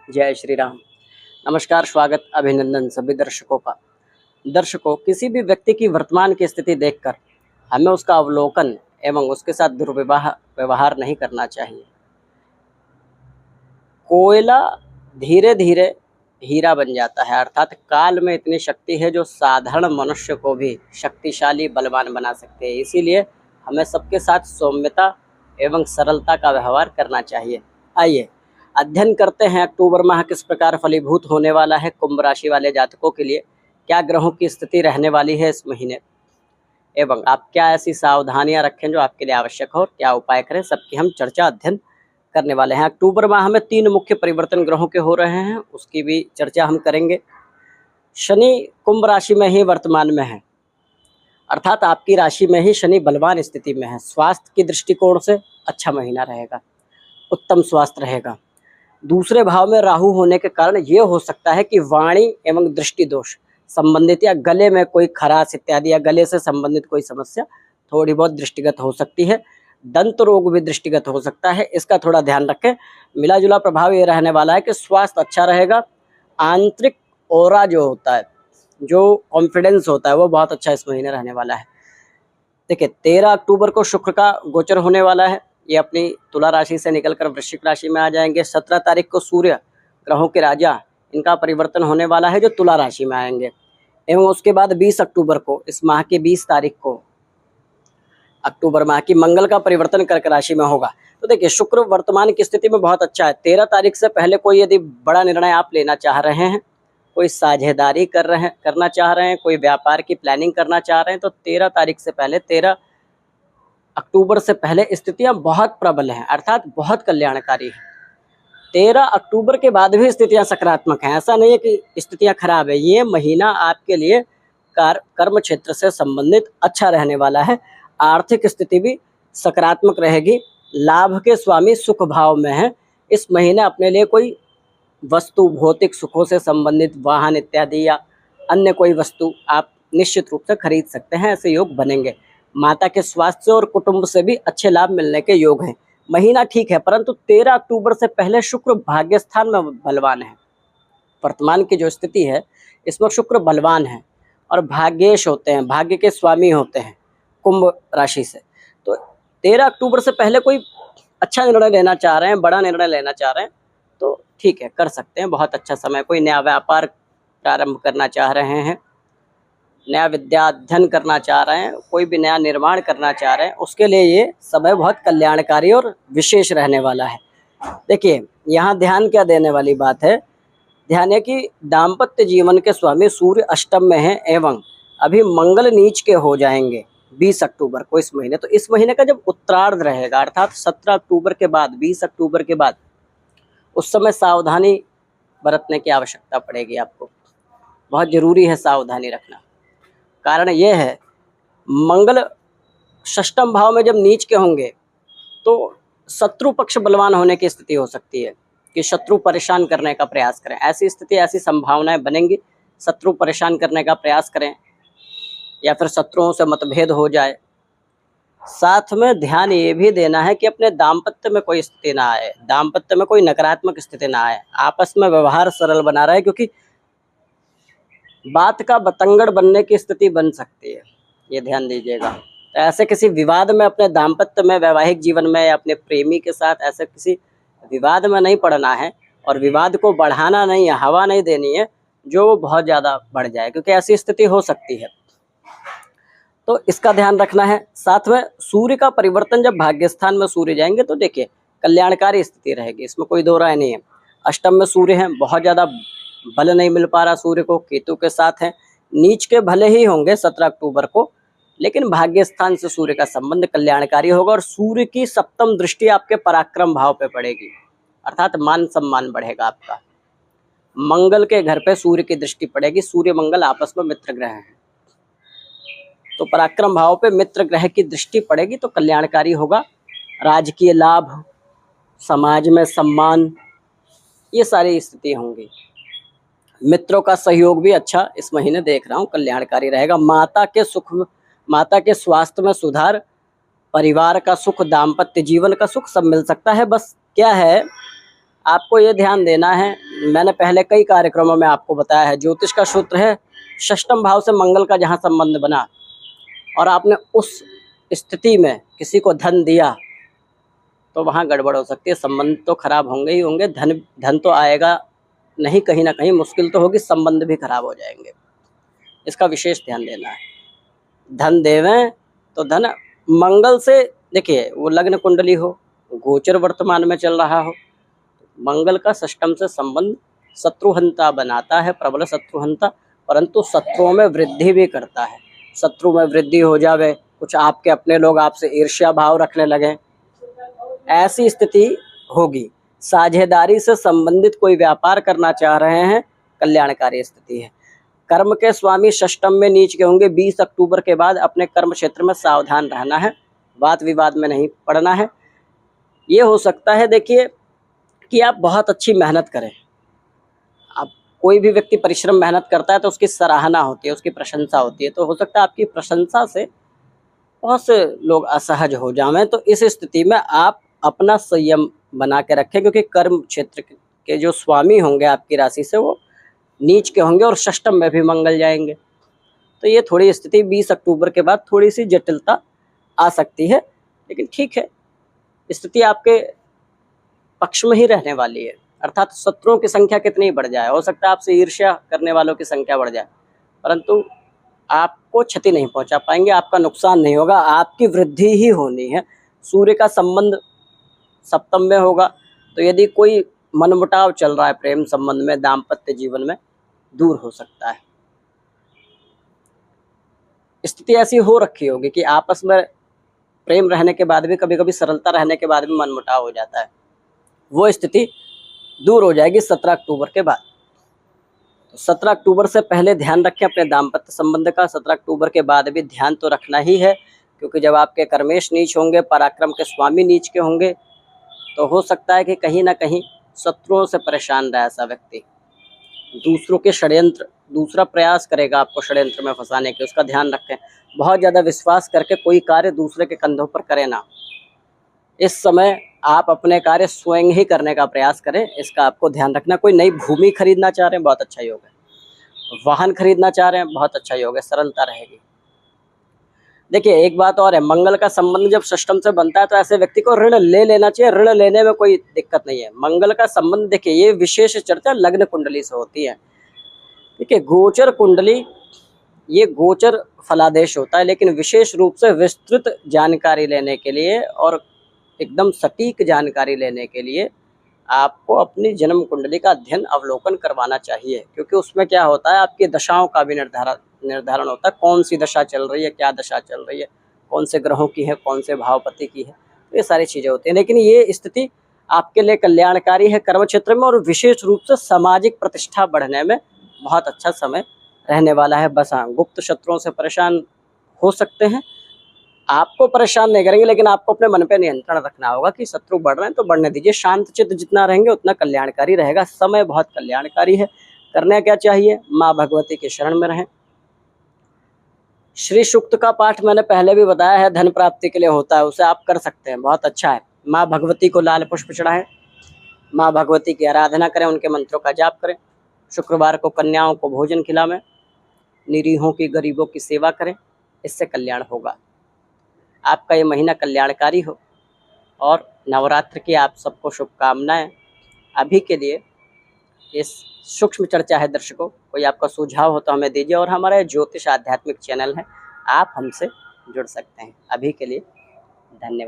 जय श्री राम। नमस्कार, स्वागत, अभिनंदन सभी दर्शकों का। दर्शकों, किसी भी व्यक्ति की वर्तमान की स्थिति देखकर हमें उसका अवलोकन एवं उसके साथ व्यवहार नहीं करना चाहिए। कोयला धीरे धीरे हीरा बन जाता है, अर्थात काल में इतनी शक्ति है जो साधारण मनुष्य को भी शक्तिशाली बलवान बना सकते हैं। इसीलिए हमें सबके साथ सौम्यता एवं सरलता का व्यवहार करना चाहिए। आइए अध्ययन करते हैं अक्टूबर माह किस प्रकार फलीभूत होने वाला है कुंभ राशि वाले जातकों के लिए, क्या ग्रहों की स्थिति रहने वाली है इस महीने, एवं आप क्या ऐसी सावधानियां रखें जो आपके लिए आवश्यक हो और क्या उपाय करें, सबकी हम चर्चा अध्ययन करने वाले हैं। अक्टूबर माह में 3 मुख्य परिवर्तन ग्रहों के हो रहे हैं, उसकी भी चर्चा हम करेंगे। शनि कुंभ राशि में ही वर्तमान में है, अर्थात आपकी राशि में ही शनि बलवान स्थिति में है। स्वास्थ्य की दृष्टिकोण से अच्छा महीना रहेगा, उत्तम स्वास्थ्य रहेगा। दूसरे भाव में राहु होने के कारण ये हो सकता है कि वाणी एवं दृष्टि दोष संबंधित या गले में कोई खराश इत्यादि या गले से संबंधित कोई समस्या थोड़ी बहुत दृष्टिगत हो सकती है। दंत रोग भी दृष्टिगत हो सकता है, इसका थोड़ा ध्यान रखें। मिला जुला प्रभाव ये रहने वाला है कि स्वास्थ्य अच्छा रहेगा। आंतरिक ओरा जो होता है, जो कॉन्फिडेंस होता है, वो बहुत अच्छा इस महीने रहने वाला है। देखिए 13 अक्टूबर को शुक्र का गोचर होने वाला है, ये अपनी तुला राशि से निकलकर वृश्चिक राशि में आ जाएंगे। 17 तारीख को सूर्य ग्रहों के राजा इनका परिवर्तन होने वाला है जो तुला राशि में आएंगे, एवं उसके बाद 20 अक्टूबर को, इस माह की 20 तारीख को अक्टूबर माह की मंगल का परिवर्तन कर्क राशि में होगा। तो देखिए शुक्र वर्तमान की स्थिति में बहुत अच्छा है। 13 तारीख से पहले कोई यदि बड़ा निर्णय आप लेना चाह रहे हैं, कोई साझेदारी करना चाह रहे हैं, कोई व्यापार की प्लानिंग करना चाह रहे हैं, तो 13 तारीख से पहले, 13 अक्टूबर से पहले स्थितियां बहुत प्रबल हैं, अर्थात बहुत कल्याणकारी है। 13 अक्टूबर के बाद भी स्थितियां सकारात्मक हैं, ऐसा नहीं है कि स्थितियां खराब है। ये महीना आपके लिए कर्म क्षेत्र से संबंधित अच्छा रहने वाला है। आर्थिक स्थिति भी सकारात्मक रहेगी। लाभ के स्वामी सुख भाव में है। इस महीने अपने लिए कोई वस्तु, भौतिक सुखों से संबंधित वाहन इत्यादि या अन्य कोई वस्तु आप निश्चित रूप से खरीद सकते हैं, ऐसे योग बनेंगे। माता के स्वास्थ्य और कुटुंब से भी अच्छे लाभ मिलने के योग हैं। महीना ठीक है, परंतु 13 अक्टूबर से पहले शुक्र भाग्य स्थान में बलवान है। वर्तमान की जो स्थिति है इसमें शुक्र बलवान है और भाग्येश होते हैं, भाग्य के स्वामी होते हैं कुंभ राशि से। तो 13 अक्टूबर से पहले कोई अच्छा निर्णय लेना चाह रहे हैं, बड़ा निर्णय लेना चाह रहे हैं, तो ठीक है, कर सकते हैं, बहुत अच्छा समय। कोई नया व्यापार प्रारंभ करना चाह रहे हैं, नया विद्या अध्ययन करना चाह रहे हैं, कोई भी नया निर्माण करना चाह रहे हैं, उसके लिए ये समय बहुत कल्याणकारी और विशेष रहने वाला है। देखिए यहाँ ध्यान क्या देने वाली बात है, ध्यान है कि दाम्पत्य जीवन के स्वामी सूर्य अष्टम में है एवं अभी मंगल नीच के हो जाएंगे 20 अक्टूबर को इस महीने। तो इस महीने का जब उत्तरार्ध रहेगा, अर्थात 17 अक्टूबर के बाद, 20 अक्टूबर के बाद, उस समय सावधानी बरतने की आवश्यकता पड़ेगी आपको। बहुत जरूरी है सावधानी रखना। कारण यह है, मंगल षष्टम भाव में जब नीच के होंगे तो शत्रु पक्ष बलवान होने की स्थिति हो सकती है कि शत्रु परेशान करने का प्रयास करें। ऐसी स्थिति, ऐसी संभावनाएं बनेंगी, शत्रु परेशान करने का प्रयास करें या फिर शत्रुओं से मतभेद हो जाए। साथ में ध्यान ये भी देना है कि अपने दाम्पत्य में कोई स्थिति ना आए, दाम्पत्य में कोई नकारात्मक स्थिति ना आए, आपस में व्यवहार सरल बना रहे, क्योंकि बात का बतंगड़ बनने की स्थिति बन सकती है, ये ध्यान दीजिएगा। तो ऐसे किसी विवाद में, अपने दाम्पत्य में, वैवाहिक जीवन में या अपने प्रेमी के साथ ऐसे किसी विवाद में नहीं पड़ना है, और विवाद को बढ़ाना नहीं है, हवा नहीं देनी है जो बहुत ज़्यादा बढ़ जाए, क्योंकि ऐसी स्थिति हो सकती है, तो इसका ध्यान रखना है। साथ में सूर्य का परिवर्तन, जब भाग्यस्थान में सूर्य जाएंगे तो देखिए कल्याणकारी स्थिति रहेगी, इसमें कोई दो राय नहीं है। अष्टम में सूर्य है, बहुत ज़्यादा बल नहीं मिल पा रहा सूर्य को, केतु के साथ है, नीच के भले ही होंगे 17 अक्टूबर को, लेकिन भाग्यस्थान से सूर्य का संबंध कल्याणकारी होगा। और सूर्य की सप्तम दृष्टि आपके पराक्रम भाव पे पड़ेगी, अर्थात मान सम्मान बढ़ेगा आपका। मंगल के घर पे सूर्य की दृष्टि पड़ेगी, सूर्य मंगल आपस में मित्र ग्रह हैं, तो पराक्रम भाव पे मित्र ग्रह की दृष्टि पड़ेगी तो कल्याणकारी होगा। राजकीय लाभ, समाज में सम्मान, ये सारी स्थिति होंगी। मित्रों का सहयोग भी अच्छा इस महीने देख रहा हूँ, कल्याणकारी रहेगा। माता के सुख, माता के स्वास्थ्य में सुधार, परिवार का सुख, दाम्पत्य जीवन का सुख सब मिल सकता है। बस क्या है, आपको ये ध्यान देना है, मैंने पहले कई कार्यक्रमों में आपको बताया है, ज्योतिष का सूत्र है षष्ठम भाव से मंगल का जहाँ संबंध बना और आपने उस स्थिति में किसी को धन दिया तो वहाँ गड़बड़ हो सकती है। संबंध तो खराब होंगे ही होंगे, धन तो आएगा नहीं, कहीं ना कहीं मुश्किल तो होगी, संबंध भी खराब हो जाएंगे। इसका विशेष ध्यान देना है। धन देवें तो धन मंगल से, देखिए वो लग्न कुंडली हो, गोचर वर्तमान में चल रहा हो, मंगल का षष्ठम से संबंध शत्रुहंता बनाता है, प्रबल शत्रुहंता, परंतु शत्रुओं में वृद्धि भी करता है। शत्रु में वृद्धि हो जावे, कुछ आपके अपने लोग आपसे ईर्ष्या भाव रखने लगे, ऐसी स्थिति होगी। साझेदारी से संबंधित कोई व्यापार करना चाह रहे हैं, कल्याणकारी स्थिति है। कर्म के स्वामी षष्ठम में नीच के होंगे। 20 अक्टूबर के बाद अपने कर्म क्षेत्र में सावधान रहना है, वाद विवाद में नहीं पड़ना है। ये हो सकता है देखिए कि आप बहुत अच्छी मेहनत करें। आप कोई भी व्यक्ति परिश्रम मेहनत करता है तो उसकी सराहना होती है, उसकी प्रशंसा होती है, तो हो सकता है आपकी प्रशंसा से बहुत से लोग असहज हो जाएं। तो इस स्थिति में आप अपना संयम बना के रखें, क्योंकि कर्म क्षेत्र के जो स्वामी होंगे आपकी राशि से वो नीच के होंगे और षष्ठम में भी मंगल जाएंगे। तो ये थोड़ी स्थिति 20 अक्टूबर के बाद थोड़ी सी जटिलता आ सकती है, लेकिन ठीक है, स्थिति आपके पक्ष में ही रहने वाली है। अर्थात शत्रुओं की संख्या कितनी बढ़ जाए, हो सकता है आपसे ईर्ष्या करने वालों की संख्या बढ़ जाए, परंतु आपको क्षति नहीं पहुंचा पाएंगे, आपका नुकसान नहीं होगा, आपकी वृद्धि ही होनी है। सूर्य का संबंध सप्तम में होगा, तो यदि कोई मनमुटाव चल रहा है प्रेम संबंध में, दाम्पत्य जीवन में, दूर हो सकता है। स्थिति ऐसी हो रखी होगी कि आपस में प्रेम रहने के बाद भी, कभी कभी सरलता रहने के बाद भी मनमुटाव हो जाता है, वो स्थिति दूर हो जाएगी 17 अक्टूबर के बाद। तो 17 अक्टूबर से पहले ध्यान रखें अपने दाम्पत्य संबंध का। 17 अक्टूबर के बाद भी ध्यान तो रखना ही है, क्योंकि जब आपके कर्मेश नीच होंगे, पराक्रम के स्वामी नीच के होंगे, तो हो सकता है कि कहीं ना कहीं शत्रुओं से परेशान रहे ऐसा व्यक्ति। दूसरों के षड्यंत्र, दूसरा प्रयास करेगा आपको षड्यंत्र में फंसाने के, उसका ध्यान रखें। बहुत ज़्यादा विश्वास करके कोई कार्य दूसरे के कंधों पर करें ना। इस समय आप अपने कार्य स्वयं ही करने का प्रयास करें, इसका आपको ध्यान रखना। कोई नई भूमि खरीदना चाह रहे हैं, बहुत अच्छा योग है। वाहन खरीदना चाह रहे हैं, बहुत अच्छा योग है, सरलता रहेगी। देखिए एक बात और है, मंगल का संबंध जब षष्ठम से बनता है तो ऐसे व्यक्ति को ऋण ले लेना चाहिए, ऋण लेने में कोई दिक्कत नहीं है। मंगल का संबंध, देखिए ये विशेष चर्चा लग्न कुंडली से होती है। देखिए गोचर कुंडली ये गोचर फलादेश होता है, लेकिन विशेष रूप से विस्तृत जानकारी लेने के लिए और एकदम सटीक जानकारी लेने के लिए आपको अपनी जन्म कुंडली का अध्ययन अवलोकन करवाना चाहिए, क्योंकि उसमें क्या होता है, आपकी दशाओं का भी निर्धारण होता है। कौन सी दशा चल रही है, क्या दशा चल रही है, कौन से ग्रहों की है, कौन से भावपति की है, तो ये सारी चीज़ें होती हैं। लेकिन ये स्थिति आपके लिए कल्याणकारी है कर्म क्षेत्र में, और विशेष रूप से सामाजिक प्रतिष्ठा बढ़ने में बहुत अच्छा समय रहने वाला है। बस हाँ, गुप्त शत्रुओं से परेशान हो सकते हैं, आपको परेशान नहीं करेंगे, लेकिन आपको अपने मन पे नियंत्रण रखना होगा कि शत्रु बढ़ रहे हैं तो बढ़ने दीजिए। शांत चित्त जितना रहेंगे उतना कल्याणकारी रहेगा। समय बहुत कल्याणकारी है। करने क्या चाहिए, माँ भगवती के शरण में रहें। श्री सूक्त का पाठ मैंने पहले भी बताया है, धन प्राप्ति के लिए होता है, उसे आप कर सकते हैं, बहुत अच्छा है। माँ भगवती को लाल पुष्प चढ़ाएं, माँ भगवती की आराधना करें, उनके मंत्रों का जाप करें। शुक्रवार को कन्याओं को भोजन खिलाएं, निरीहों की, गरीबों की सेवा करें, इससे कल्याण होगा। आपका ये महीना कल्याणकारी हो और नवरात्र की आप सबको शुभकामनाएं। अभी के लिए इस सूक्ष्म चर्चा है दर्शकों, कोई आपका सुझाव हो तो हमें दीजिए, और हमारा ज्योतिष आध्यात्मिक चैनल है, आप हमसे जुड़ सकते हैं। अभी के लिए धन्यवाद।